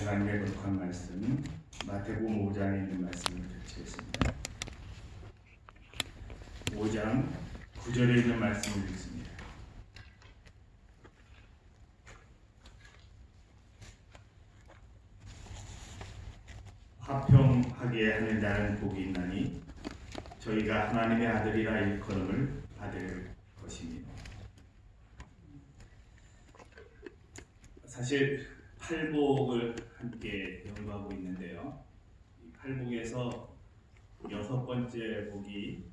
하나님의 거룩한 말씀 마태복음 5장에 있는 말씀을 펼치겠습니다. 5장 9절에 있는 말씀을 읽습니다. 화평하게 하는 자는 복이 있나니 저희가 하나님의 아들이라 일컬음을 받을 것입니다. 사실 팔복을 함께 연구하고 있는데요. 이 팔복에서 6번째 복이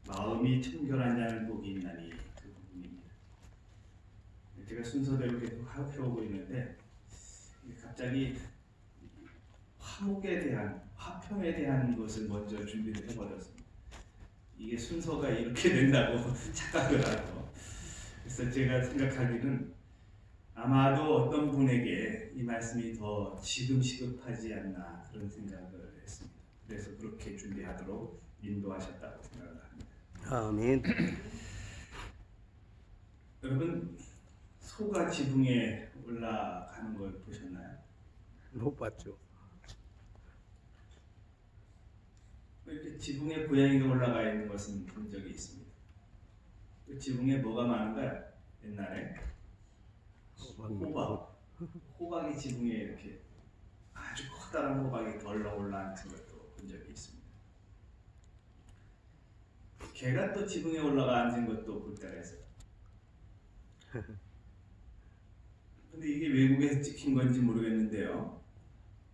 마음이 청결한 자는 복이 있나니 그 부분입니다. 제가 순서대로 계속 해오고 있는데 갑자기 화목에 대한, 화평에 대한 것을 먼저 준비를 해버렸습니다. 이게 순서가 이렇게 된다고 착각을 하고, 그래서 제가 생각하기는 아마도 어떤 분에게 이 말씀이 더 지금 시급하지 않나 그런 생각을 했습니다. 그래서 그렇게 준비하도록 인도하셨다고 생각을 합니다. 아멘. 여러분, 소가 지붕에 올라가는 걸 보셨나요? 못 봤죠. 이렇게 지붕에 고양이가 올라가 있는 것은 본 적이 있습니다. 그 지붕에 뭐가 많은가요? 옛날에 호박이 지붕에 이렇게 아주 커다란 호박이 덜러 올라앉은 것도 본 적이 있습니다. 개가 또 지붕에 올라가 앉은 것도 볼 때가 있어요. 근데 이게 외국에서 찍힌 건지 모르겠는데요.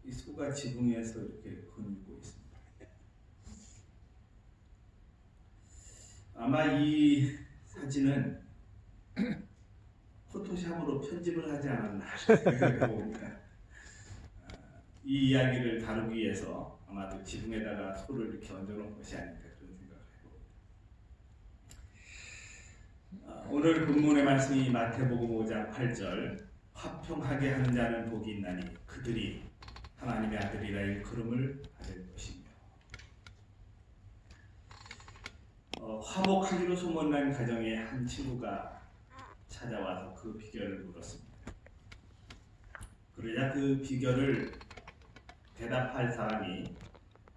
이 소가 지붕에서 이렇게 거닐고 있습니다. 아마 이 사진은 포토샵으로 편집을 하지 않았나 생각해 봅니다. 이 이야기를 다루기 위해서 아마도 지붕에다가 소를 이렇게 얹어놓은 것이 아닐까 그런 생각을 해봅니다. 오늘 본문의 말씀이 마태복음 5장 8절 화평하게 하는 자는 복이 있나니 그들이 하나님의 아들이라 일컬음을 받을 것이며, 화목하기로 소문난 가정에 한 친구가 찾아와서 그 비결을 물었습니다. 그러자 그 비결을 대답할 사람이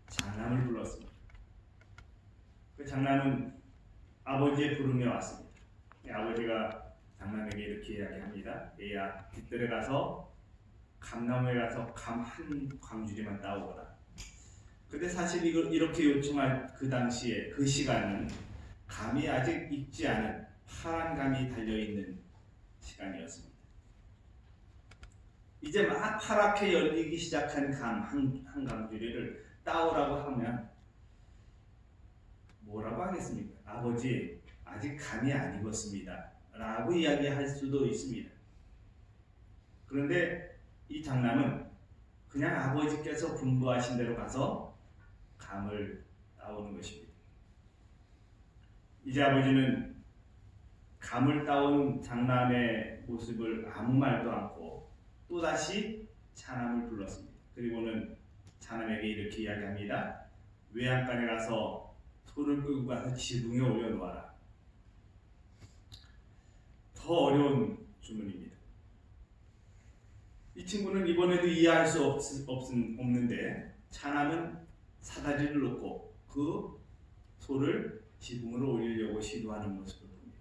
장남을 불렀습니다. 그 장남은 아버지의 부름에 왔습니다. 아버지가 장남에게 이렇게 이야기합니다. 얘야, 뒷뜰에 가서 감나무에 가서 감 한 광주리만 따오거라. 근데 사실 이걸 이렇게 요청할 그 당시에 그 시간은 감이 아직 익지 않은 파란 감이 달려있는 시간이었습니다. 이제 막 파랗게 열리기 시작한 감 한 광주리를 따오라고 하면 뭐라고 하겠습니까? 아버지, 아직 감이 안 익었습니다 라고 이야기할 수도 있습니다. 그런데 이 장남은 그냥 아버지께서 분부하신 대로 가서 감을 따오는 것입니다. 이제 아버지는 감을 따온 장남의 모습을 아무 말도 않고 또다시 차남을 불렀습니다. 그리고는 차남에게 이렇게 이야기합니다. 외양간에 가서 소를 끌고 가서 지붕에 올려놓아라. 더 어려운 주문입니다. 이 친구는 이번에도 이해할 수 없는데 차남은 사다리를 놓고 그 소를 지붕으로 올리려고 시도하는 모습을 봅니다.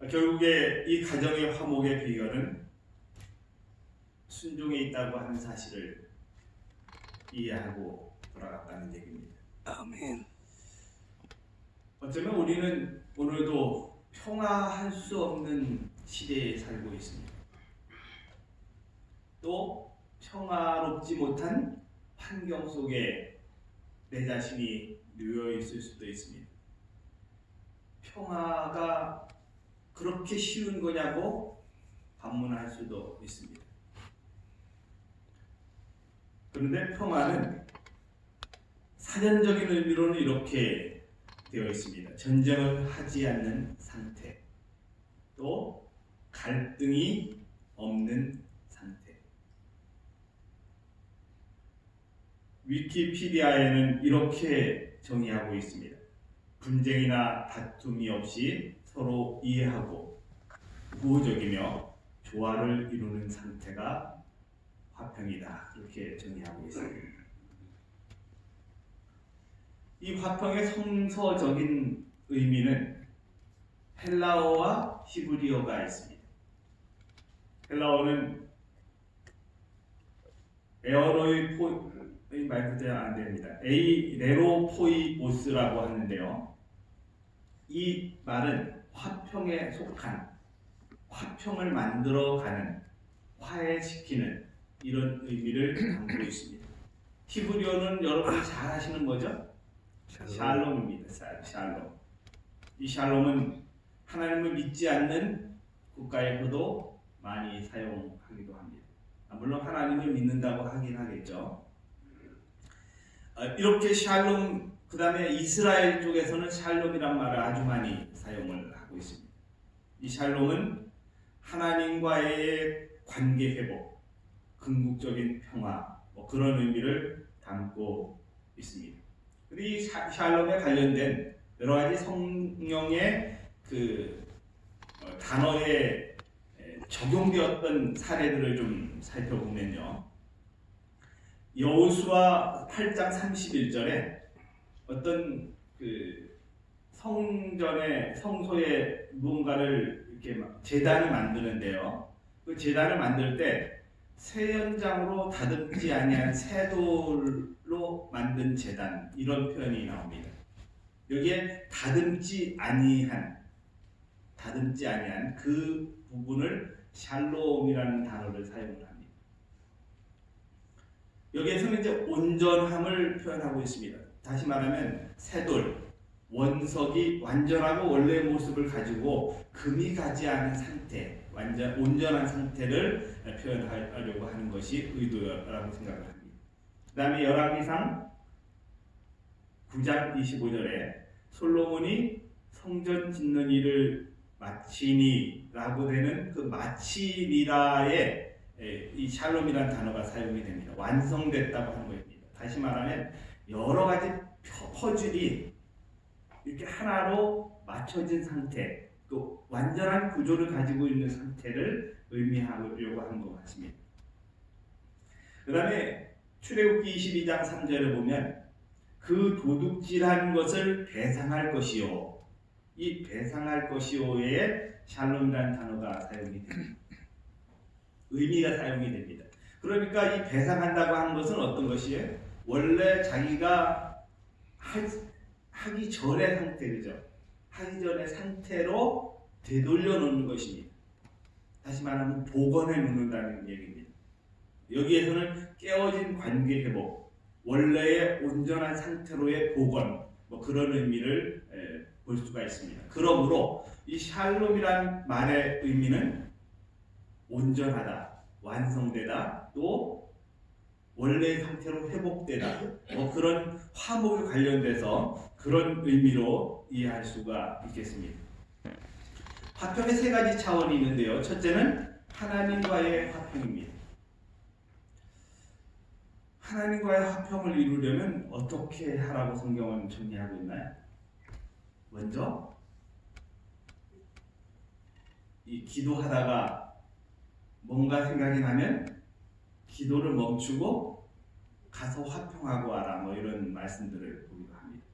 결국에 이 가정의 화목의 비결은 순종에 있다고 하는 사실을 이해하고 돌아갔다는 얘기입니다. 아멘. 어쩌면 우리는 오늘도 평화할 수 없는 시대에 살고 있습니다. 또 평화롭지 못한 환경 속에 내 자신이 놓여 있을 수도 있습니다. 평화가 그렇게 쉬운 거냐고 반문할 수도 있습니다. 그런데 평화는 사전적인 의미로는 이렇게 되어 있습니다. 전쟁을 하지 않는 상태, 또 갈등이 없는 상태. 위키피디아에는 이렇게 정의하고 있습니다. 분쟁이나 다툼이 없이 서로 이해하고 우호적이며 조화를 이루는 상태가 화평이다. 이렇게 정의하고 있습니다. 이 화평의 성서적인 의미는 헬라어와 히브리어가 있습니다. 헬라어는 에어로이 포이 말 그대로 안 됩니다. 레로포이오스라고 하는데요. 이 말은 화평에 속한, 화평을 만들어가는, 화해시키는 이런 의미를 담고 있습니다. 히브리어는 여러분이 잘 아시는 거죠? 샬롬입니다. 샬롬. 이 샬롬은 하나님을 믿지 않는 국가에서도 많이 사용하기도 합니다. 물론 하나님을 믿는다고 하긴 하겠죠. 이렇게 샬롬, 그 다음에 이스라엘 쪽에서는 샬롬이란 말을 아주 많이 사용을 하고 있습니다. 이 샬롬은 하나님과의 관계 회복, 궁극적인 평화, 그런 의미를 담고 있습니다. 그리고 이 샬롬에 관련된 여러 가지 성령의 단어에 적용되었던 사례들을 좀 살펴보면요. 여호수아 8장 31절에 어떤 성소에 무언가를 이렇게 제단을 만드는데요. 그 제단을 만들 때 새 연장으로 다듬지 아니한 새 돌로 만든 제단, 이런 표현이 나옵니다. 여기에 다듬지 아니한 그 부분을 샬롬이라는 단어를 사용을 합니다. 여기에서는 이제 온전함을 표현하고 있습니다. 다시 말하면 새돌, 원석이 완전하고 원래의 모습을 가지고 금이 가지 않은 상태, 온전한 상태를 표현하려고 하는 것이 의도라고 생각을 합니다. 그 다음에 열왕기상 9장 25절에 솔로몬이 성전 짓는 일을 마치니 라고 되는 그 마치니라에 이 샬롬이라는 단어가 사용이 됩니다. 완성됐다고 하는 것입니다. 다시 말하면 여러 가지 퍼즐이 이렇게 하나로 맞춰진 상태, 그 완전한 구조를 가지고 있는 상태를 의미하려고 하는 것 같습니다. 그 다음에 출애굽기 22장 3절에 보면 그 도둑질한 것을 배상할 것이요, 이 배상할 것이요에 샬롬이라는 단어가 사용이 됩니다. 의미가 사용이 됩니다. 그러니까 이 배상한다고 하는 것은 어떤 것이에요? 원래 자기가 하기 전의 상태, 그죠? 하기 전의 상태로 되돌려 놓는 것입니다. 다시 말하면 복원해 놓는다는 얘기입니다. 여기에서는 깨어진 관계 회복, 원래의 온전한 상태로의 복원, 그런 의미를 볼 수가 있습니다. 그러므로 이 샬롬이란 말의 의미는 온전하다, 완성되다, 또 원래의 상태로 회복되다, 그런 화목에 관련돼서 그런 의미로 이해할 수가 있겠습니다. 화평의 세 가지 차원이 있는데요. 첫째는 하나님과의 화평입니다. 하나님과의 화평을 이루려면 어떻게 하라고 성경은 정리하고 있나요? 먼저 이 기도하다가 뭔가 생각이 나면 기도를 멈추고 가서 화평하고 와라, 이런 말씀들을 보기도 합니다.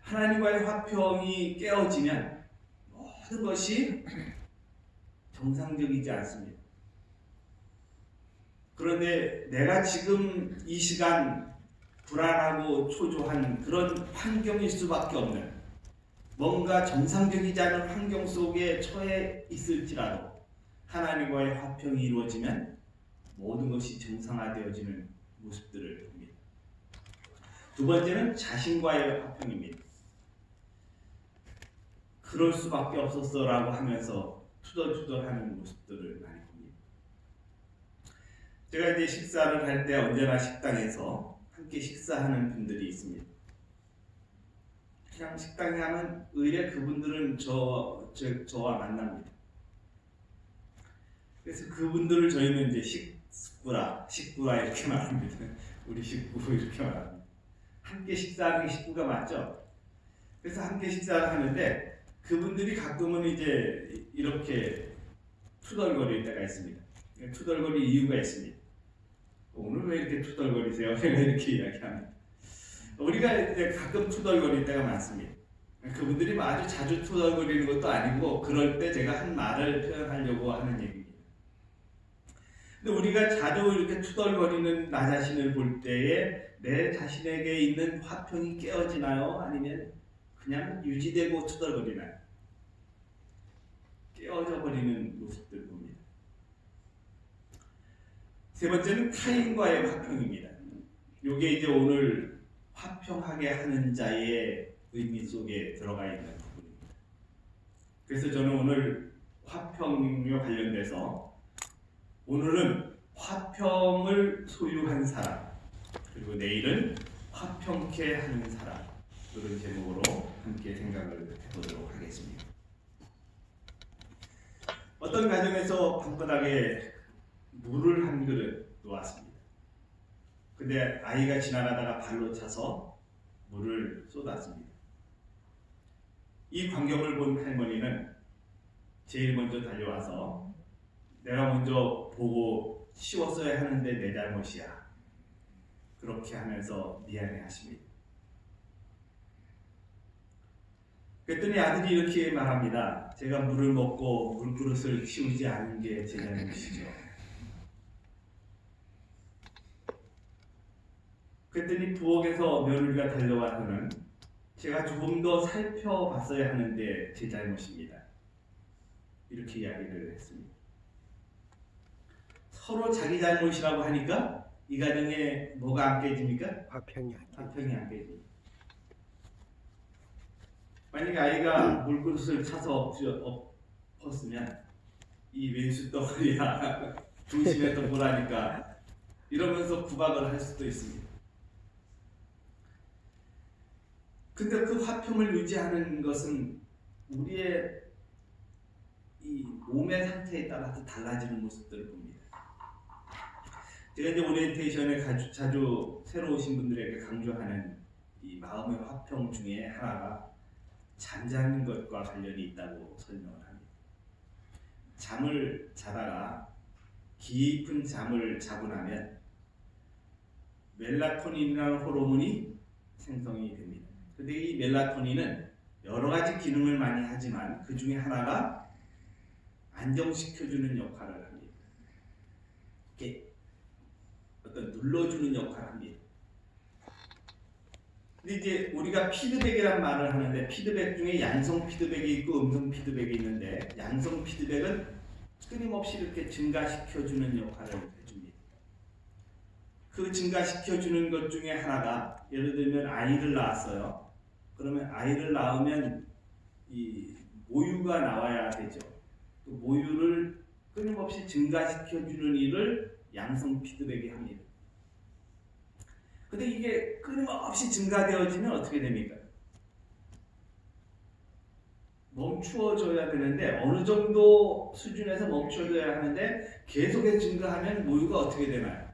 하나님과의 화평이 깨어지면 모든 것이 정상적이지 않습니다. 그런데 내가 지금 이 시간 불안하고 초조한 그런 환경일 수밖에 없는, 뭔가 정상적이지 않은 환경 속에 처해 있을지라도 하나님과의 화평이 이루어지면 모든 것이 정상화되어지는 모습들을 봅니다. 두 번째는 자신과의 화평입니다. 그럴 수밖에 없었어라고 하면서 투덜투덜하는 모습들을 많이 봅니다. 제가 이제 식사를 할 때 언제나 식당에서 함께 식사하는 분들이 있습니다. 그냥 식당에 가면 의뢰 그분들은 저와 만납니다. 그래서 그분들을 저희는 이제 식구라 이렇게 말합니다. 우리 식구 이렇게 말합니다. 함께 식사하는 게 식구가 맞죠? 그래서 함께 식사를 하는데 그분들이 가끔은 이제 이렇게 투덜거릴 때가 있습니다. 투덜거릴 이유가 있습니다. 오늘 왜 이렇게 투덜거리세요? 이렇게 이야기합니다. 우리가 이제 가끔 투덜거릴 때가 많습니다. 그분들이 뭐 아주 자주 투덜거리는 것도 아니고 그럴 때 제가 한 말을 표현하려고 하는 얘기입니다. 근데 우리가 자주 이렇게 투덜거리는 나 자신을 볼 때에 내 자신에게 있는 화평이 깨어지나요? 아니면 그냥 유지되고 투덜거리나요? 깨어져 버리는 모습들을 봅니다. 세 번째는 타인과의 화평입니다. 이게 이제 오늘 화평하게 하는 자의 의미 속에 들어가 있는 부분입니다. 그래서 저는 오늘 화평과 관련돼서 오늘은 화평을 소유한 사람, 그리고 내일은 화평케 하는 사람, 이런 제목으로 함께 생각을 해보도록 하겠습니다. 어떤 가정에서 방바닥에 물을 한 그릇 놓았습니다. 근데 아이가 지나가다가 발로 차서 물을 쏟았습니다. 이 광경을 본 할머니는 제일 먼저 달려와서 내가 먼저 보고 치웠어야 하는데 내 잘못이야. 그렇게 하면서 미안해 하십니다. 그랬더니 아들이 이렇게 말합니다. 제가 물을 먹고 물그릇을 치우지 않은 게 제 잘못이죠. 그랬더니 부엌에서 며느리가 달려와서는 제가 조금 더 살펴봤어야 하는데 제 잘못입니다. 이렇게 이야기를 했습니다. 서로 자기 잘못이라고 하니까 이 가정에 뭐가 안 깨집니까? 화평이 안 깨. 화평이 안 깨집니다. 만약에 아이가 물그릇을 차서 엎었으면 이 왼수 덩어리야 조심해서 보라니까 이러면서 구박을 할 수도 있습니다. 근데 그 화평을 유지하는 것은 우리의 이 몸의 상태에 따라서 달라지는 모습들을 봅니다. 제가 이제 오리엔테이션에 자주 새로 오신 분들에게 강조하는 이 마음의 화평 중에 하나가 잠자는 것과 관련이 있다고 설명을 합니다. 잠을 자다가 깊은 잠을 자고 나면 멜라토닌이라는 호르몬이 생성이 됩니다. 근데 이 멜라토닌은 여러 가지 기능을 많이 하지만 그 중에 하나가 안정시켜주는 역할을 합니다. 이렇게 어떤 눌러주는 역할을 합니다. 근데 이제 우리가 피드백이란 말을 하는데 피드백 중에 양성 피드백이 있고 음성 피드백이 있는데 양성 피드백은 끊임없이 이렇게 증가시켜주는 역할을 해줍니다. 그 증가시켜주는 것 중에 하나가 예를 들면 아이를 낳았어요. 그러면 아이를 낳으면 이 모유가 나와야 되죠. 그 모유를 끊임없이 증가시켜주는 일을 양성 피드백이 합니다. 근데 이게 끊임없이 증가되어지면 어떻게 됩니까? 멈추어져야 되는데 어느 정도 수준에서 멈춰져야 하는데 계속해서 증가하면 모유가 어떻게 되나요?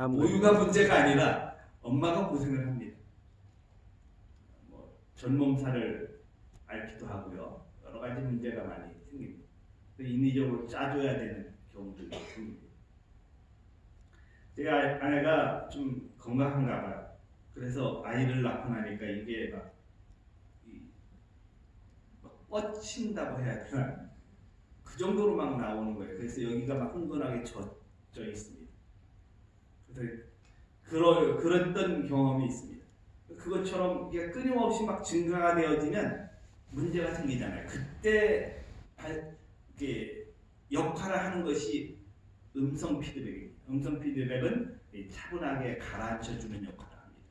모유가 문제가 아니라 엄마가 고생을 합니다. 전몸살을 앓기도 하고요. 여러 가지 문제가 많이 생깁니다. 인위적으로 짜줘야 되는 경우들이 생깁니다. 제 아내가 좀 건강한가 봐요. 그래서 아이를 낳고 나니까 이게 막 뻗친다고 해야 되나? 그 정도로 막 나오는 거예요. 그래서 여기가 막 흥건하게 젖어 있습니다. 그래서 그랬던 경험이 있습니다. 그것처럼 이게 끊임없이 막 증가가 되어지면 문제가 생기잖아요. 그때 이렇게 역할을 하는 것이 음성 피드백입니다. 음성 피드백은 차분하게 가라앉혀주는 역할을 합니다.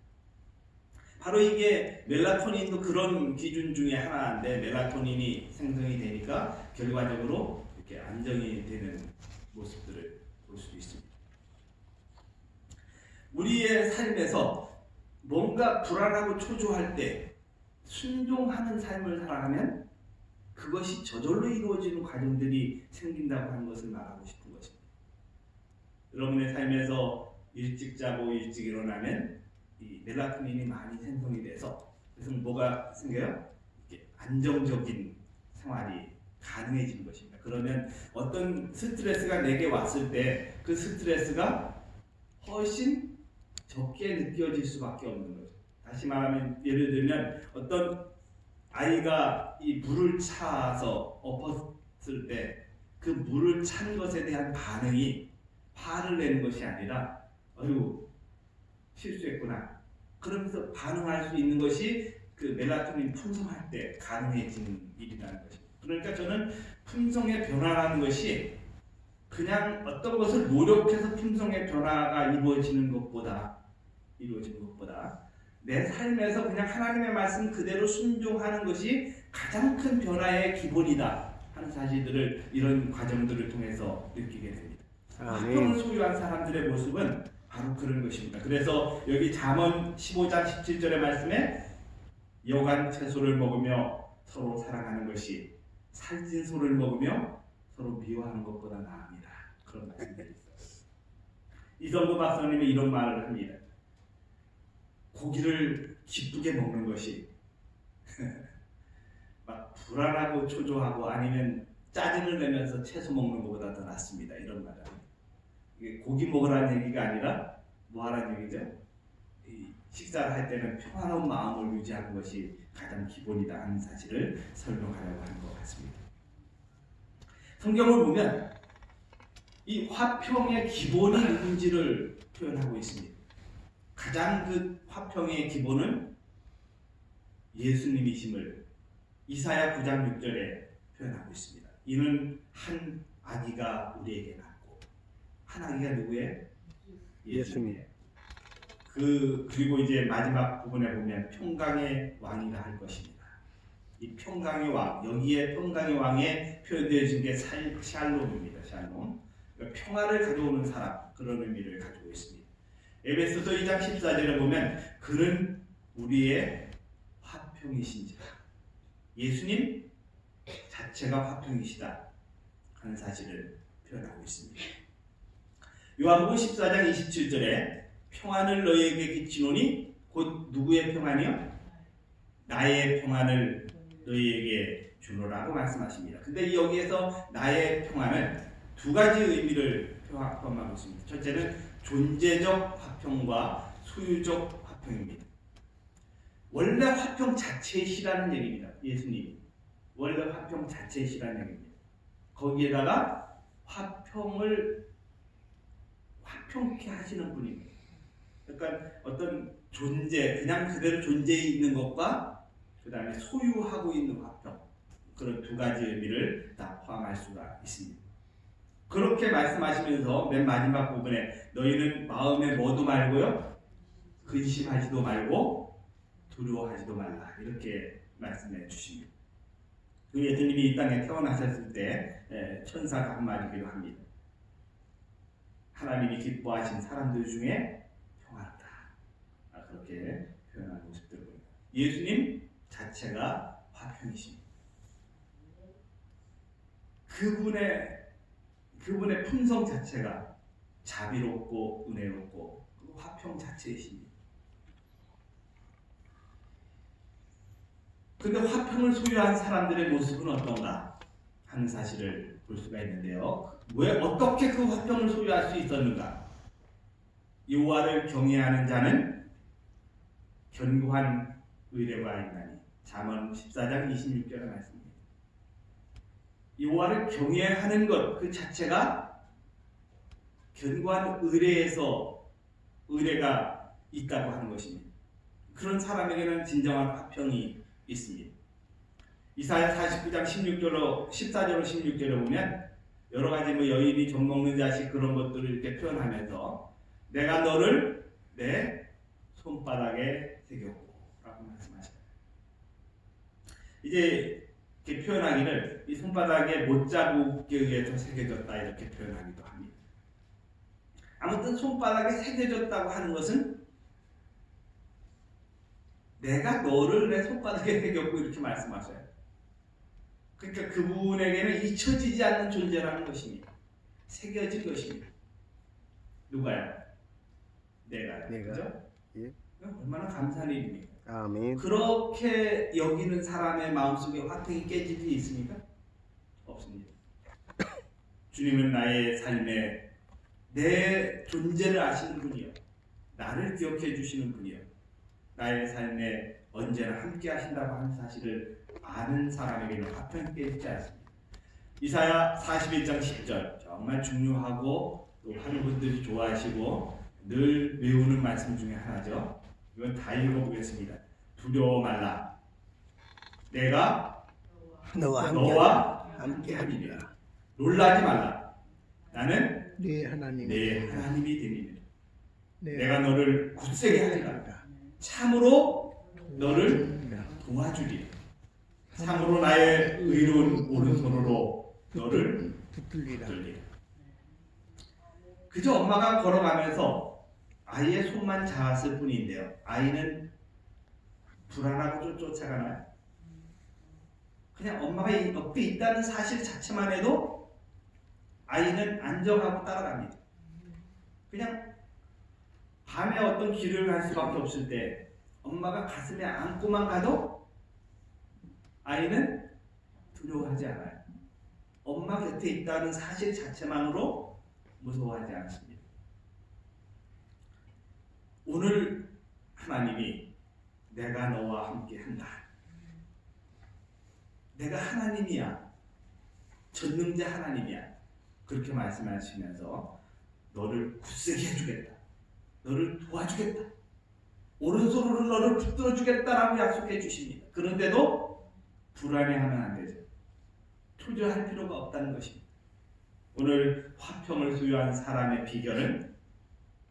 바로 이게 멜라토닌도 그런 기준 중에 하나인데 멜라토닌이 생성이 되니까 결과적으로 이렇게 안정이 되는 모습들을 볼 수 있습니다. 우리의 삶에서 뭔가 불안하고 초조할 때 순종하는 삶을 살아가면 그것이 저절로 이루어지는 과정들이 생긴다고 하는 것을 말하고 싶은 것입니다. 여러분의 삶에서 일찍 자고 일찍 일어나면 이 멜라토닌이 많이 생성이 돼서 그래서 뭐가 생겨요? 이렇게 안정적인 생활이 가능해지는 것입니다. 그러면 어떤 스트레스가 내게 왔을 때 그 스트레스가 훨씬 적게 느껴질 수밖에 없는 거죠. 다시 말하면 예를 들면 어떤 아이가 이 물을 차서 엎었을 때 그 물을 찬 것에 대한 반응이 화를 내는 것이 아니라 어휴 실수했구나 그러면서 반응할 수 있는 것이 그 멜라토닌 풍성할 때 가능해지는 일이라는 것입니다. 그러니까 저는 품성의 변화라는 것이 그냥 어떤 것을 노력해서 품성의 변화가 이루어지는 것보다 내 삶에서 그냥 하나님의 말씀 그대로 순종하는 것이 가장 큰 변화의 기본이다 하는 사실들을 이런 과정들을 통해서 느끼게 됩니다. 화평을 소유한 사람들의 모습은 바로 그런 것입니다. 그래서 여기 잠언 15장 17절의 말씀에 여간 채소를 먹으며 서로 사랑하는 것이 살찐 소를 먹으며 서로 미워하는 것보다 나으니라. 그런 말씀들이 있어요. 이성구 박사님이 이런 말을 합니다. 고기를 기쁘게 먹는 것이 막 불안하고 초조하고 아니면 짜증을 내면서 채소 먹는 것보다 더 낫습니다. 이런 말을 합니다. 이게 고기 먹으라는 얘기가 아니라 뭐 하라는 얘기죠? 이 식사를 할 때는 평안한 마음을 유지하는 것이 가장 기본이다 하는 사실을 설명하려고 하는 것 같습니다. 성경을 보면 이 화평의 기본이 누군지를 표현하고 있습니다. 가장 그 화평의 기본은 예수님이심을 이사야 9장 6절에 표현하고 있습니다. 이는 한 아기가 우리에게 낳고 한 아기가 누구예요? 예수님. 그리고 이제 마지막 부분에 보면 평강의 왕이라 할 것입니다. 이 평강의 왕, 여기에 평강의 왕에 표현되어진 게 샬롬입니다. 샬롬. 그러니까 평화를 가져오는 사람, 그런 의미를 가지고 있습니다. 에베소서 2장 14절에 보면 그는 우리의 화평이신지라. 예수님 자체가 화평이시다 하는 사실을 표현하고 있습니다. 요한복음 14장 27절에 평안을 너희에게 끼치노니 곧 누구의 평안이요? 나의 평안을 너희에게 주노라고 말씀하십니다. 근데 여기에서 나의 평안은 두 가지 의미를 포함하고 있습니다. 첫째는 존재적 화평과 소유적 화평입니다. 원래 화평 자체이시라는 얘기입니다. 예수님이 원래 화평 자체이시라는 얘기입니다. 거기에다가 화평케 하시는 분입니다. 그러니까 어떤 존재, 그냥 그대로 존재해 있는 것과 그 다음에 소유하고 있는 화평, 그런 두 가지 의미를 다 포함할 수가 있습니다. 그렇게 말씀하시면서 맨 마지막 부분에 너희는 마음에 뭐도 말고요, 근심하지도 말고 두려워하지도 말라, 이렇게 말씀해 주십니다. 그 예수님이 이 땅에 태어나셨을 때 천사가 한 말이기도 합니다. 하나님이 기뻐하신 사람들 중에 평안하다, 그렇게 표현한 모습들을 보입니다. 예수님 자체가 화평이십니다. 그분의 품성 자체가 자비롭고 은혜롭고 화평 자체이십니다. 근데 화평을 소유한 사람들의 모습은 어떤가 하는 사실을 볼 수가 있는데요. 왜 어떻게 그 화평을 소유할 수 있었는가? 여호와를 경외하는 자는 견고한 의뢰가 있나니. 잠언 14장 26절의 말씀입니다. 여호와를 경외하는 것 그 자체가 견고한 의뢰가 있다고 하는 것입니다. 그런 사람에게는 진정한 화평이 있습니다. 이사야 49장 14절로 16절에 보면 여러 가지 여인이 젖 먹는 자식 그런 것들을 이렇게 표현하면서 내가 너를 내 손바닥에 새겼고 라고 말씀하셔요. 이제 이렇게 표현하기를 이 손바닥에 못자국에 의해서 새겨졌다 이렇게 표현하기도 합니다. 아무튼 손바닥에 새겨졌다고 하는 것은 내가 너를 내 손바닥에 새겼고 이렇게 말씀하셔요. 그러니까 그분에게는 잊혀지지 않는 존재라는 것입니다. 새겨진 것입니다. 누가요? 내가요. 그죠? 예. 얼마나 감사한 일입니까? 아멘. 그렇게 여기는 사람의 마음속에 화평이 깨질 수 있습니까? 없습니다. 주님은 나의 삶에 내 존재를 아시는 분이요, 나를 기억해 주시는 분이요, 나의 삶에 언제나 함께 하신다고 하는 사실을 아는 사람에게는 화평이 깨지지 않습니다. 이사야 41장 10절, 정말 중요하고 또 하는 분들이 좋아하시고 늘 외우는 말씀 중에 하나죠. 이건 다 읽어보겠습니다. 두려워 말라, 내가 너와 함께 하리라. 놀라지 말라, 나는 네 하나님, 내 하나님이 되리니 네 내가 너를 굳세게 하리라. 참으로 너를 도와주리라. 참으로 나의 의로운 오른손으로 너를 붙들리라. 붙들리라. 그저 엄마가 걸어가면서 아이의 손만 잡았을 뿐인데요, 아이는 불안하고 쫓아가나요? 그냥 엄마가 이 옆에 있다는 사실 자체만 해도 아이는 안정하고 따라갑니다. 그냥 밤에 어떤 길을 갈 수밖에 없을 때 엄마가 가슴에 안고만 가도 아이는 두려워하지 않아요. 엄마 곁에 있다는 사실 자체만으로 무서워하지 않습니다. 오늘 하나님이 내가 너와 함께 한다, 내가 하나님이야, 전능자 하나님이야, 그렇게 말씀하시면서 너를 굳세게 해주겠다, 너를 도와주겠다, 오른손으로 너를 붙들어 주겠다라고 약속해 주십니다. 그런데도 불안해하면 안 되죠. 초조할 필요가 없다는 것입니다. 오늘 화평을 소유한 사람의 비결은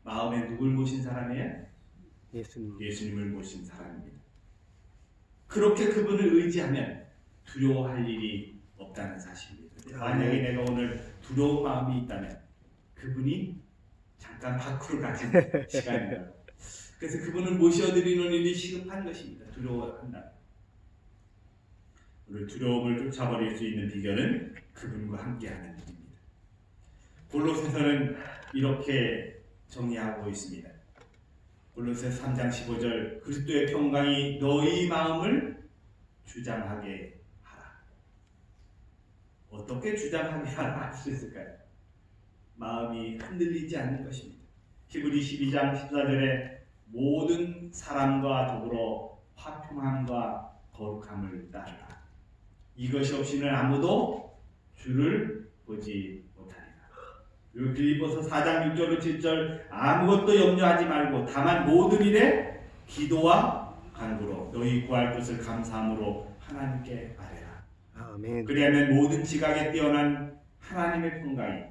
마음에 누굴 모신 사람이에요? 예수님을 모신 사람입니다. 그렇게 그분을 의지하면 두려워할 일이 없다는 사실입니다. 만약에 내가 오늘 두려운 마음이 있다면 그분이 잠깐 밖으로 가신 시간입니다. 그래서 그분을 모셔드리는 일이 시급한 것입니다. 두려워한다. 오늘 두려움을 쫓아버릴 수 있는 비결은 그분과 함께하는 일입니다. 골로새서는 이렇게 정리하고 있습니다. 골로새 3장 15절, 그리스도의 평강이 너희 마음을 주장하게 하라. 어떻게 주장하게 하라 할 수 있을까요? 마음이 흔들리지 않는 것입니다. 히브리 12장 14절에 모든 사람과 더불어 화평함과 거룩함을 따르라. 이것이 없이는 아무도 주를 보지 못하리라. 그리고 빌립보서 4장 6절로 7절, 아무것도 염려하지 말고 다만 모든 일에 기도와 간구로 너희 구할 것을 감사함으로 하나님께 아뢰라. 아멘. 그리하면 모든 지각에 뛰어난 하나님의 평강이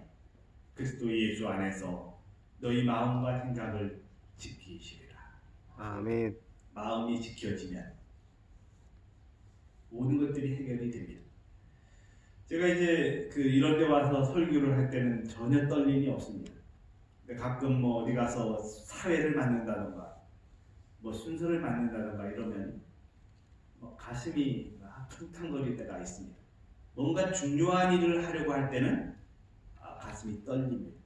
그리스도 예수 안에서 너희 마음과 생각을 지키시리라. 아멘. 마음이 지켜지면 모든 것들이 해결이 됩니다. 제가 이제 이런 데 와서 설교를 할 때는 전혀 떨림이 없습니다. 근데 가끔 어디 가서 사회를 맡는다던가 순서를 맡는다던가 이러면 가슴이 퉁퉁거릴 때가 있습니다. 뭔가 중요한 일을 하려고 할 때는 가슴이 떨립니다.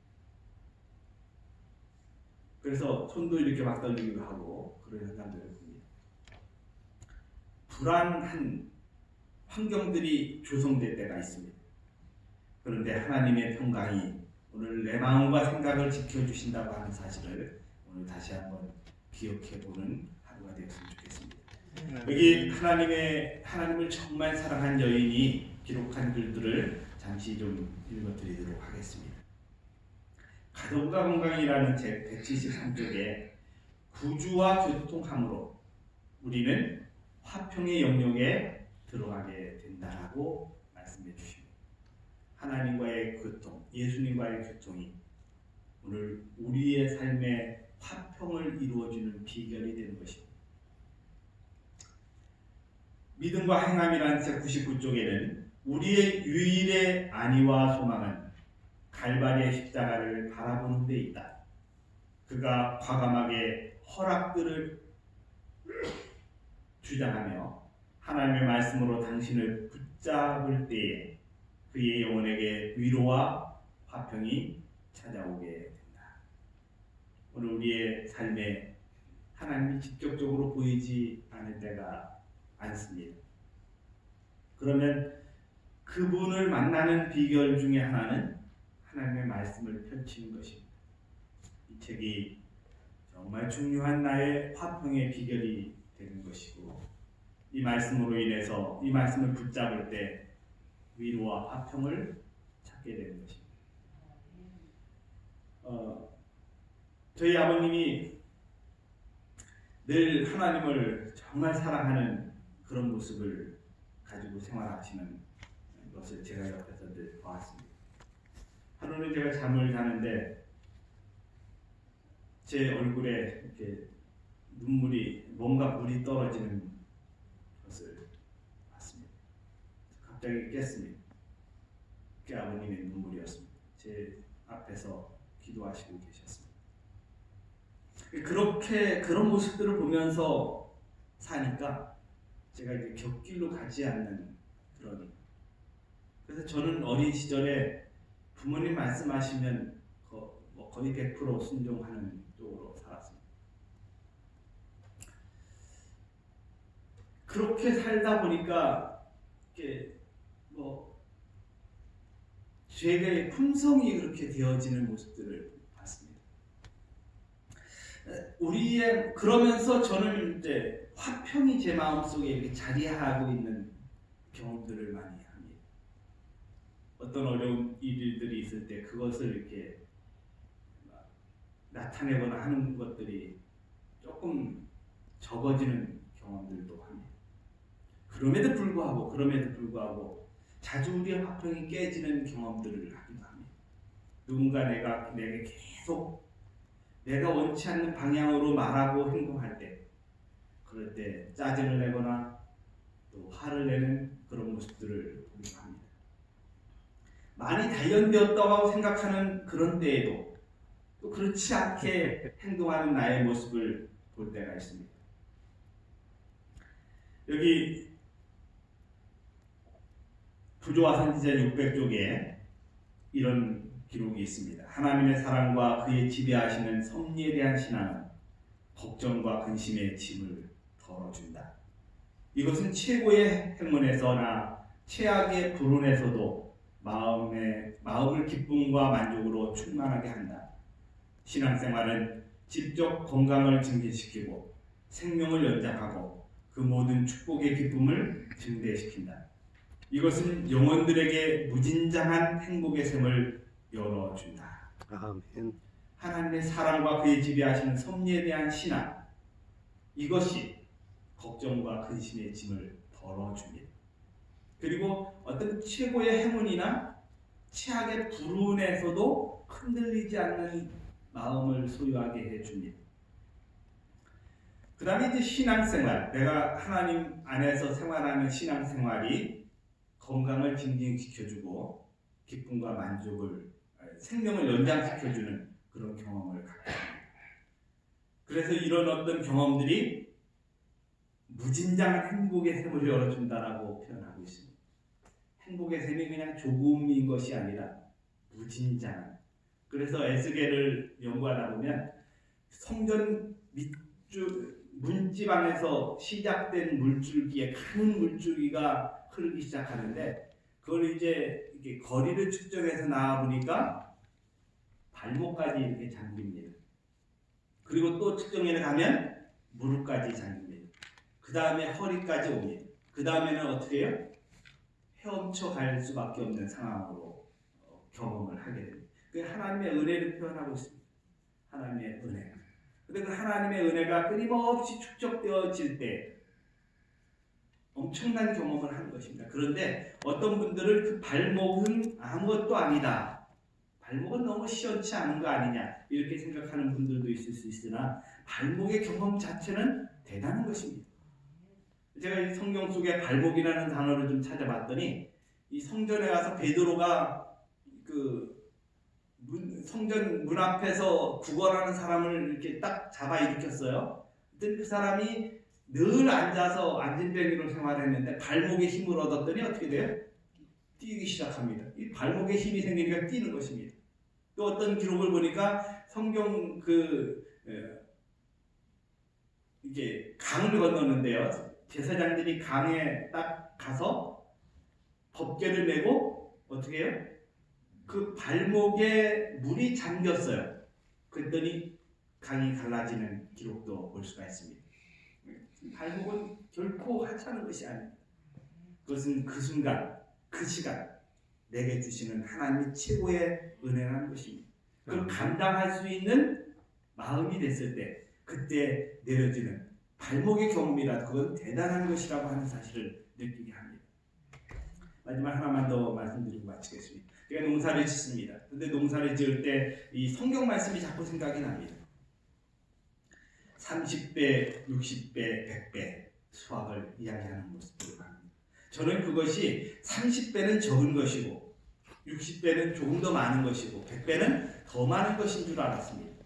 그래서 손도 이렇게 막 떨리기도 하고 그런 현상들을 봅니다. 불안한 환경들이 조성될 때가 있습니다. 그런데 하나님의 평강이 오늘 내 마음과 생각을 지켜주신다고 하는 사실을 오늘 다시 한번 기억해보는 하루가 되었으면 좋겠습니다. 여기 하나님을 정말 사랑한 여인이 기록한 글들을 잠시 좀 읽어드리도록 하겠습니다. 가정과 건강이라는 책 173쪽에 구주와 교통함으로 우리는 화평의 영역에 들어가게 된다라고 말씀해 주십니다. 하나님과의 교통, 예수님과의 교통이 오늘 우리의 삶에 화평을 이루어주는 비결이 되는 것입니다. 믿음과 행함이라는 책 99쪽에는 우리의 유일의 안위와 소망은 갈바리의 십자가를 바라보는 데 있다. 그가 과감하게 허락들을 주장하며 하나님의 말씀으로 당신을 붙잡을 때에 그의 영혼에게 위로와 화평이 찾아오게 된다. 오늘 우리의 삶에 하나님이 직접적으로 보이지 않을 때가 많습니다. 그러면 그분을 만나는 비결 중에 하나는 하나님의 말씀을 펼치는 것입니다. 이 책이 정말 중요한 나의 화평의 비결이 되는 것이고, 이 말씀으로 인해서 이 말씀을 붙잡을 때 위로와 화평을 찾게 되는 것입니다. 저희 아버님이 늘 하나님을 정말 사랑하는 그런 모습을 가지고 생활하시는 것을 제가 옆에서 늘 보았습니다. 하루는 제가 잠을 자는데 제 얼굴에 이렇게 뭔가 물이 떨어지는 것을 봤습니다. 갑자기 깼습니다. 그게 아버님의 눈물이었습니다. 제 앞에서 기도하시고 계셨습니다. 그런 모습들을 보면서 사니까 제가 이제 곁길로 가지 않는 그런. 그래서 저는 어린 시절에 부모님 말씀하시면 거의 100% 순종하는 쪽으로 살았습니다. 그렇게 살다 보니까 이게 죄의 품성이 그렇게 되어지는 모습들을 봤습니다. 그러면서 저는 이제 화평이 제 마음속에 이렇게 자리하고 있는 경험들을 많이 합니다. 어떤 어려운 일들이 있을 때 그것을 이렇게 나타내거나 하는 것들이 조금 적어지는 경험들도 합니다. 그럼에도 불구하고 자주 우리의 화평이 깨지는 경험들을 하기도 합니다. 누군가 내게 계속 내가 원치 않는 방향으로 말하고 행동할 때, 그럴 때 짜증을 내거나 또 화를 내는 그런 모습들을 보기도 합니다. 많이 단련되었다고 생각하는 그런 때에도 또 그렇지 않게 행동하는 나의 모습을 볼 때가 있습니다. 여기 부조와 선지자 600쪽에 이런 기록이 있습니다. 하나님의 사랑과 그의 지배하시는 섭리에 대한 신앙은 걱정과 근심의 짐을 덜어준다. 이것은 최고의 행운에서나 최악의 불운에서도 마음을 기쁨과 만족으로 충만하게 한다. 신앙생활은 지적 건강을 증진시키고 생명을 연장하고 그 모든 축복의 기쁨을 증대시킨다. 이것은 영혼들에게 무진장한 행복의 샘을 열어준다. 아멘. 하나님의 사랑과 그의 지배하시는 섭리에 대한 신앙, 이것이 걱정과 근심의 짐을 덜어줍니다. 그리고 어떤 최고의 행운이나 최악의 불운에서도 흔들리지 않는 마음을 소유하게 해줍니다. 그 다음에 이제 신앙생활, 내가 하나님 안에서 생활하는 신앙생활이 건강을 증진시켜주고 기쁨과 만족을, 생명을 연장시켜주는 그런 경험을 갖게 합니다. 그래서 이런 어떤 경험들이 무진장한 행복의 샘을 열어준다라고 표현하고 있습니다. 행복의 샘이 그냥 조금인 것이 아니라 무진장한. 그래서 에스겔을 연구하다 보면 성전 문집 안에서 시작된 물줄기에 큰 물줄기가 흐르기 시작하는데, 그걸 이제 이렇게 거리를 측정해서 나와 보니까 발목까지 이렇게 잠깁니다. 그리고 또 측정해 가면 무릎까지 잠깁니다. 그 다음에 허리까지 옵니다. 그 다음에는 어떻게 해요? 헤엄쳐 갈 수밖에 없는 상황으로 경험을 하게 됩니다. 그 하나님의 은혜를 표현하고 있습니다. 하나님의 은혜. 근데 그 하나님의 은혜가 끊임없이 축적되어질 때 엄청난 경험을 하는 것입니다. 그런데 어떤 분들은 그 발목은 아무것도 아니다, 발목은 너무 시원치 않은 거 아니냐, 이렇게 생각하는 분들도 있을 수 있으나 발목의 경험 자체는 대단한 것입니다. 제가 이 성경 속에 발목이라는 단어를 좀 찾아봤더니, 이 성전에 가서 베드로가 성전 문 앞에서 구걸하는 사람을 이렇게 딱 잡아 일으켰어요. 그때 그 사람이 늘 앉아서 앉은뱅이로 생활했는데 발목에 힘을 얻었더니 어떻게 돼요? 뛰기 시작합니다. 이 발목에 힘이 생기니까 뛰는 것입니다. 또 어떤 기록을 보니까 성경 이게 강을 건너는데요. 제사장들이 강에 딱 가서 덮개를 메고 어떻게 해요? 그 발목에 물이 잠겼어요. 그랬더니 강이 갈라지는 기록도 볼 수가 있습니다. 발목은 결코 하찮은 것이 아닙니다. 그것은 그 순간, 그 시간 내게 주시는 하나님의 최고의 은혜라는 것입니다. 그걸 감당할 수 있는 마음이 됐을 때 그때 내려지는 발목의 경험이라 그건 대단한 것이라고 하는 사실을 느끼게 합니다. 마지막 하나만 더 말씀드리고 마치겠습니다. 제가 농사를 짓습니다. 근데 농사를 지을 때 이 성경 말씀이 자꾸 생각이 납니다. 30배, 60배, 100배 수확을 이야기하는 모습들을 합니다. 저는 그것이 30배는 적은 것이고 60배는 조금 더 많은 것이고 100배는 더 많은 것인 줄 알았습니다.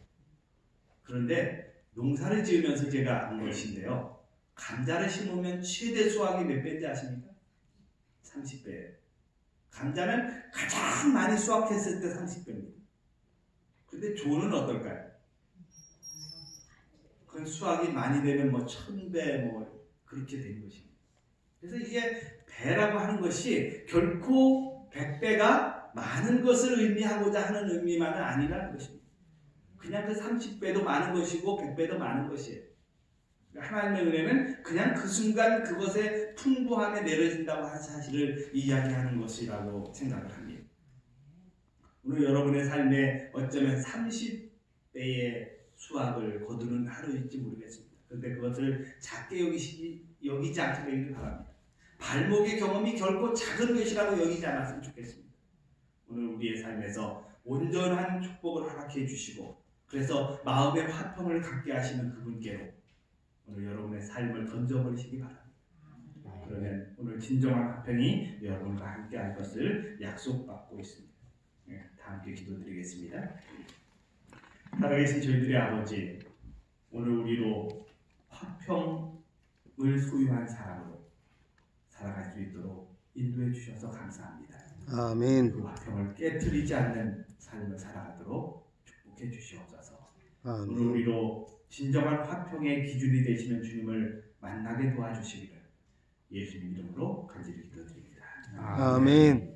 그런데 농사를 지으면서 제가 안 것인데요. 감자를 심으면 최대 수확이 몇 배인지 아십니까? 30배. 감자는 가장 많이 수확했을 때 30배입니다. 그런데 조는 어떨까요? 그 수확이 많이 되면 뭐 1000배 뭐 그렇게 된 것입니다. 그래서 이게 배라고 하는 것이 결코 100배가 많은 것을 의미하고자 하는 의미만은 아니라는 것입니다. 그냥 그 30배도 많은 것이고 100배도 많은 것이에요. 하나님의 은혜는 그냥 그 순간 그것의 풍부함에 내려진다고 하는 사실을 이야기하는 것이라고 생각을 합니다. 오늘 여러분의 삶에 어쩌면 30배의 수확을 거두는 하루일지 모르겠습니다. 그런데 그것을 작게 여기지 않게 되기를 바랍니다. 발목의 경험이 결코 작은 것이라고 여기지 않았으면 좋겠습니다. 오늘 우리의 삶에서 온전한 축복을 허락해 주시고 그래서 마음의 화평을 갖게 하시는 그분께로 오늘 여러분의 삶을 던져버리시기 바랍니다. 그러면 오늘 진정한 화평이 여러분과 함께 할 것을 약속받고 있습니다. 다 함께 기도드리겠습니다. 살아계신 저희들의 아버지, 오늘 우리로 화평을 소유한 사람으로 살아갈 수 있도록 인도해 주셔서 감사합니다. 아멘. 그 화평을 깨트리지 않는 삶을 살아가도록 축복해 주시옵소서. 오늘 아멘. 우리로 진정한 화평의 기준이 되시는 주님을 만나게 도와주시기를 예수님 이름으로 간절히 기도드립니다. 아멘.